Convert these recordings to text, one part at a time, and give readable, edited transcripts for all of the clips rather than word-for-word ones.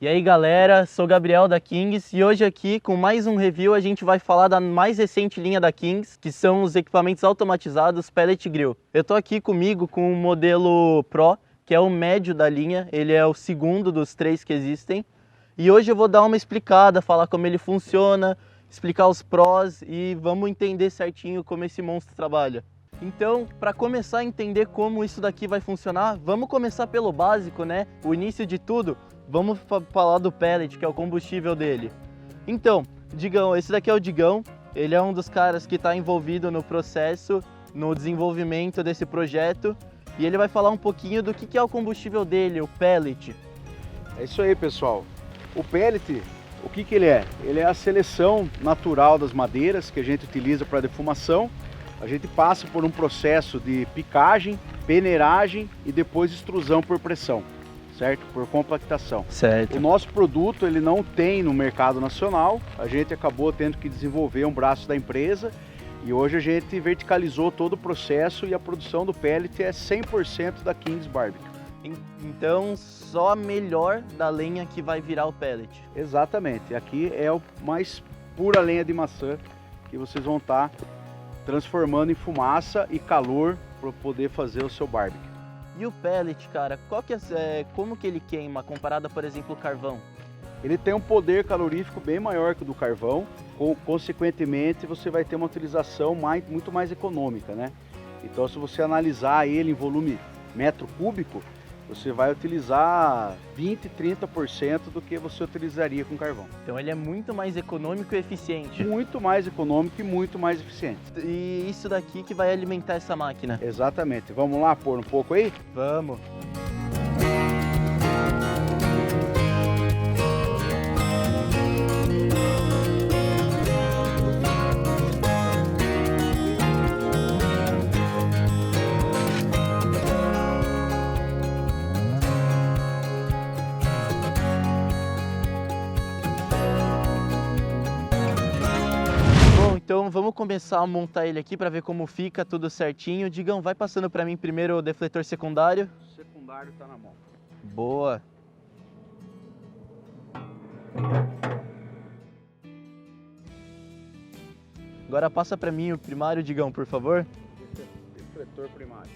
E aí galera, sou o Gabriel da Kings e hoje aqui com mais um review a gente vai falar da mais recente linha da Kings, que são os equipamentos automatizados Pellet Grill. Eu tô aqui comigo com o modelo Pro, que é o médio da linha, ele é o segundo dos 3 que existem. E hoje eu vou dar uma explicada, falar como ele funciona, explicar os prós e vamos entender certinho como esse monstro trabalha. Então, para começar a entender como isso daqui vai funcionar, vamos começar pelo básico, né? O início de tudo. Vamos falar do pellet, que é o combustível dele. Então, Digão, esse daqui é o Digão. Ele é um dos caras que está envolvido no processo, no desenvolvimento desse projeto. E ele vai falar um pouquinho do que é o combustível dele, o pellet. É isso aí, pessoal. O pellet, o que ele é? Ele é a seleção natural das madeiras que a gente utiliza para defumação. A gente passa por um processo de picagem, peneiragem e depois extrusão por pressão, certo? Por compactação. Certo. O nosso produto ele não tem no mercado nacional, a gente acabou tendo que desenvolver um braço da empresa e hoje a gente verticalizou todo o processo e a produção do pellet é 100% da Kings Barbecue. Então, só a melhor da lenha que vai virar o pellet. Exatamente, aqui é o mais pura lenha de maçã que vocês vão estar transformando em fumaça e calor para poder fazer o seu barbecue. E o pellet, cara, como que ele queima comparado a, por exemplo, o carvão? Ele tem um poder calorífico bem maior que o do carvão, consequentemente você vai ter uma utilização muito mais econômica, né? Então se você analisar ele em volume metro cúbico, você vai utilizar 20, 30% do que você utilizaria com carvão. Então ele é muito mais econômico e eficiente. Muito mais econômico e muito mais eficiente. E isso daqui que vai alimentar essa máquina. Exatamente. Vamos lá pôr um pouco aí? Vamos. Então vamos começar a montar ele aqui para ver como fica tudo certinho. Digão, vai passando para mim primeiro o defletor secundário. O secundário está na mão. Boa. Agora passa para mim o primário, Digão, por favor. Defletor primário.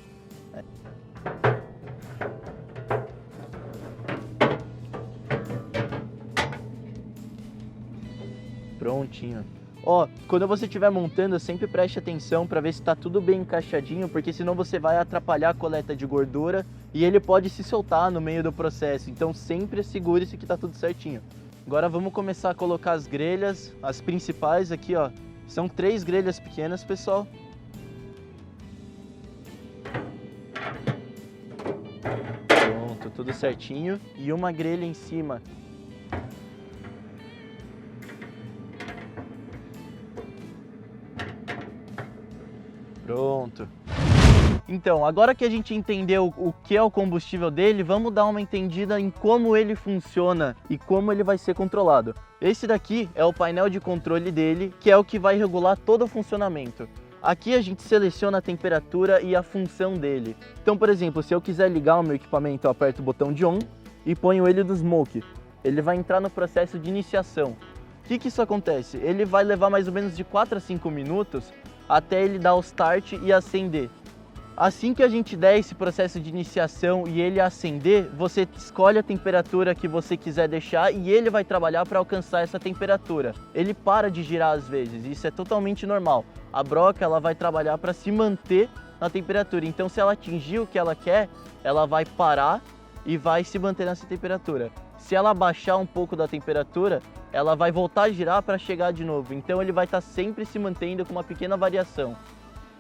Prontinho. Ó, quando você estiver montando, sempre preste atenção para ver se está tudo bem encaixadinho, porque senão você vai atrapalhar a coleta de gordura e ele pode se soltar no meio do processo. Então sempre segure-se que está tudo certinho. Agora vamos começar a colocar as grelhas, as principais aqui, ó. São 3 grelhas pequenas, pessoal. Pronto, tudo certinho. E uma grelha em cima. Pronto. Então, agora que a gente entendeu o que é o combustível dele, vamos dar uma entendida em como ele funciona e como ele vai ser controlado. Esse daqui é o painel de controle dele, que é o que vai regular todo o funcionamento. Aqui a gente seleciona a temperatura e a função dele. Então, por exemplo, se eu quiser ligar o meu equipamento, eu aperto o botão de ON e ponho ele no Smoke. Ele vai entrar no processo de iniciação. O que isso acontece? Ele vai levar mais ou menos de 4 a 5 minutos até ele dar o start e acender. Assim que a gente der esse processo de iniciação e ele acender, você escolhe a temperatura que você quiser deixar e ele vai trabalhar para alcançar essa temperatura. Ele para de girar às vezes, isso é totalmente normal. A broca ela vai trabalhar para se manter na temperatura, então se ela atingir o que ela quer, ela vai parar e vai se manter nessa temperatura. Se ela baixar um pouco da temperatura, ela vai voltar a girar para chegar de novo. Então ele vai estar sempre se mantendo com uma pequena variação.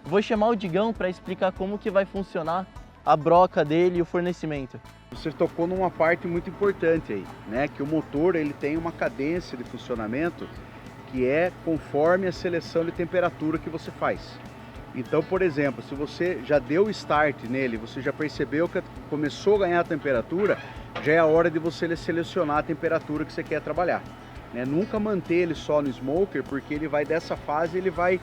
Vou chamar o Digão para explicar como que vai funcionar a broca dele e o fornecimento. Você tocou numa parte muito importante aí, né? Que o motor ele tem uma cadência de funcionamento que é conforme a seleção de temperatura que você faz. Então, por exemplo, se você já deu o start nele, você já percebeu que começou a ganhar a temperatura, já é a hora de você selecionar a temperatura que você quer trabalhar. Né? Nunca manter ele só no smoker, porque ele vai dessa fase, ele vai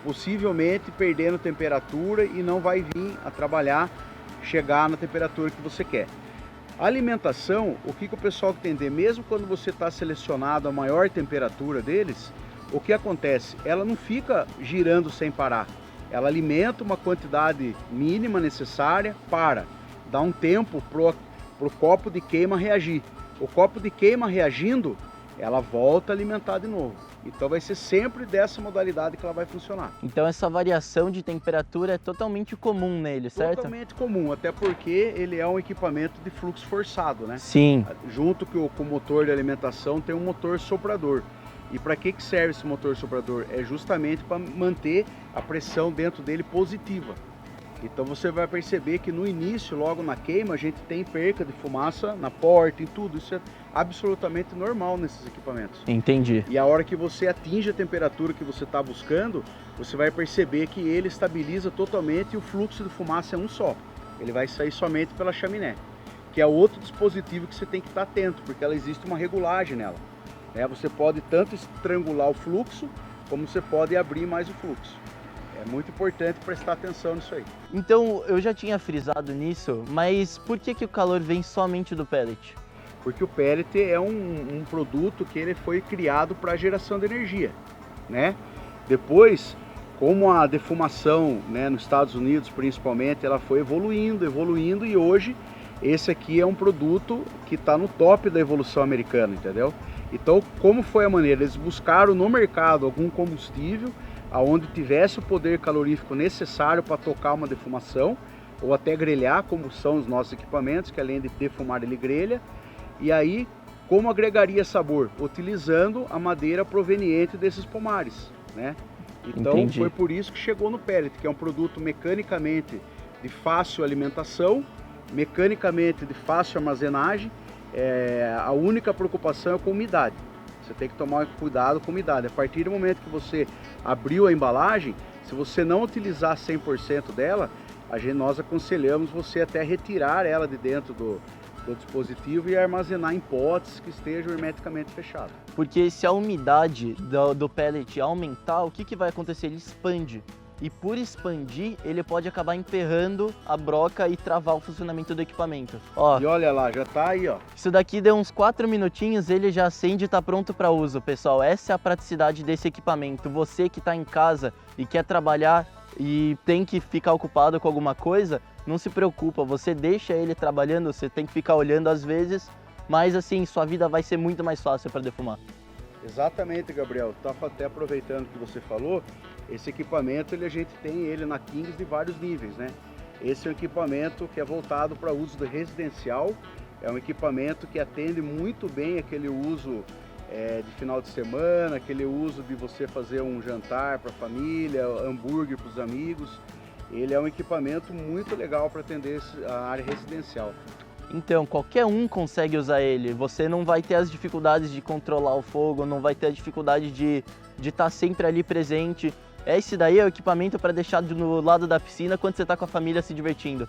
possivelmente perdendo temperatura e não vai vir a trabalhar, chegar na temperatura que você quer. A alimentação, o que o pessoal tem que entender, mesmo quando você está selecionado a maior temperatura deles, o que acontece? Ela não fica girando sem parar. Ela alimenta uma quantidade mínima necessária para dar um tempo pro copo de queima reagir. O copo de queima reagindo, ela volta a alimentar de novo. Então vai ser sempre dessa modalidade que ela vai funcionar. Então essa variação de temperatura é totalmente comum nele, certo? Totalmente comum, até porque ele é um equipamento de fluxo forçado, né? Sim. Junto com o motor de alimentação tem um motor soprador. E para que serve esse motor soprador? É justamente para manter a pressão dentro dele positiva. Então você vai perceber que no início, logo na queima, a gente tem perca de fumaça na porta, em tudo. Isso é absolutamente normal nesses equipamentos. Entendi. E a hora que você atinge a temperatura que você está buscando, você vai perceber que ele estabiliza totalmente e o fluxo de fumaça é um só. Ele vai sair somente pela chaminé, que é outro dispositivo que você tem que estar atento, porque ela existe uma regulagem nela. Você pode tanto estrangular o fluxo, como você pode abrir mais o fluxo. É muito importante prestar atenção nisso aí. Então, eu já tinha frisado nisso, mas por que o calor vem somente do pellet? Porque o pellet é um produto que ele foi criado para geração de energia, né? Depois, como a defumação, né, nos Estados Unidos principalmente, ela foi evoluindo e hoje esse aqui é um produto que está no top da evolução americana, entendeu? Então, como foi a maneira? Eles buscaram no mercado algum combustível aonde tivesse o poder calorífico necessário para tocar uma defumação ou até grelhar, como são os nossos equipamentos, que além de defumar ele grelha. E aí, como agregaria sabor? Utilizando a madeira proveniente desses pomares, né? Então, Entendi. Foi por isso que chegou no pellet, que é um produto mecanicamente de fácil alimentação, mecanicamente de fácil armazenagem. A única preocupação é com umidade. Você tem que tomar cuidado com a umidade. A partir do momento que você abriu a embalagem, se você não utilizar 100% dela, nós aconselhamos você até retirar ela de dentro do dispositivo e armazenar em potes que estejam hermeticamente fechados. Porque se a umidade do pellet aumentar, o que vai acontecer? Ele expande. E por expandir, ele pode acabar emperrando a broca e travar o funcionamento do equipamento. Ó, e olha lá, já tá aí, ó. Isso daqui deu uns 4 minutinhos, ele já acende e tá pronto para uso, pessoal. Essa é a praticidade desse equipamento. Você que está em casa e quer trabalhar e tem que ficar ocupado com alguma coisa, não se preocupa, você deixa ele trabalhando, você tem que ficar olhando às vezes, mas assim, sua vida vai ser muito mais fácil para defumar. Exatamente, Gabriel. Estava até aproveitando o que você falou, esse equipamento a gente tem ele na Kings de vários níveis, né? Esse é um equipamento que é voltado para uso residencial, é um equipamento que atende muito bem aquele uso de final de semana, aquele uso de você fazer um jantar para a família, hambúrguer para os amigos. Ele é um equipamento muito legal para atender a área residencial. Então, qualquer um consegue usar ele. Você não vai ter as dificuldades de controlar o fogo, não vai ter a dificuldade de estar sempre ali presente. Esse daí é o equipamento para deixar do lado da piscina quando você está com a família se divertindo.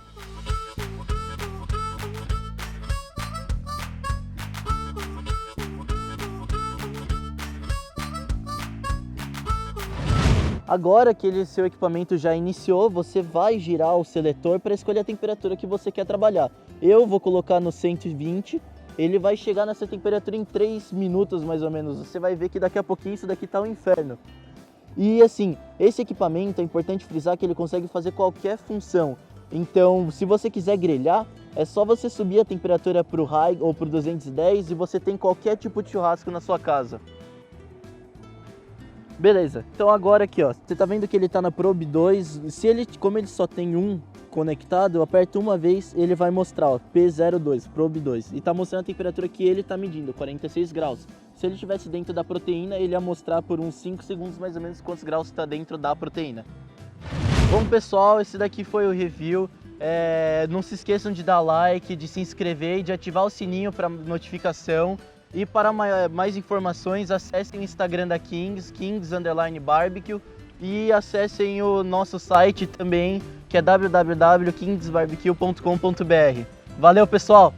Agora que seu equipamento já iniciou, você vai girar o seletor para escolher a temperatura que você quer trabalhar. Eu vou colocar no 120, ele vai chegar nessa temperatura em 3 minutos mais ou menos. Você vai ver que daqui a pouquinho isso daqui tá um inferno. E assim, esse equipamento é importante frisar que ele consegue fazer qualquer função. Então, se você quiser grelhar, é só você subir a temperatura para o high ou para o 210 e você tem qualquer tipo de churrasco na sua casa. Beleza, então agora aqui ó, você tá vendo que ele tá na Probe 2, como ele só tem um conectado, eu aperto uma vez, ele vai mostrar ó, P02, Probe 2, e tá mostrando a temperatura que ele tá medindo, 46 graus. Se ele estivesse dentro da proteína, ele ia mostrar por uns 5 segundos mais ou menos quantos graus está dentro da proteína. Bom pessoal, esse daqui foi o review. Não se esqueçam de dar like, de se inscrever e de ativar o sininho para notificação. E para mais informações, acessem o Instagram da Kings_Barbecue e acessem o nosso site também, que é www.kingsbarbecue.com.br. Valeu, pessoal!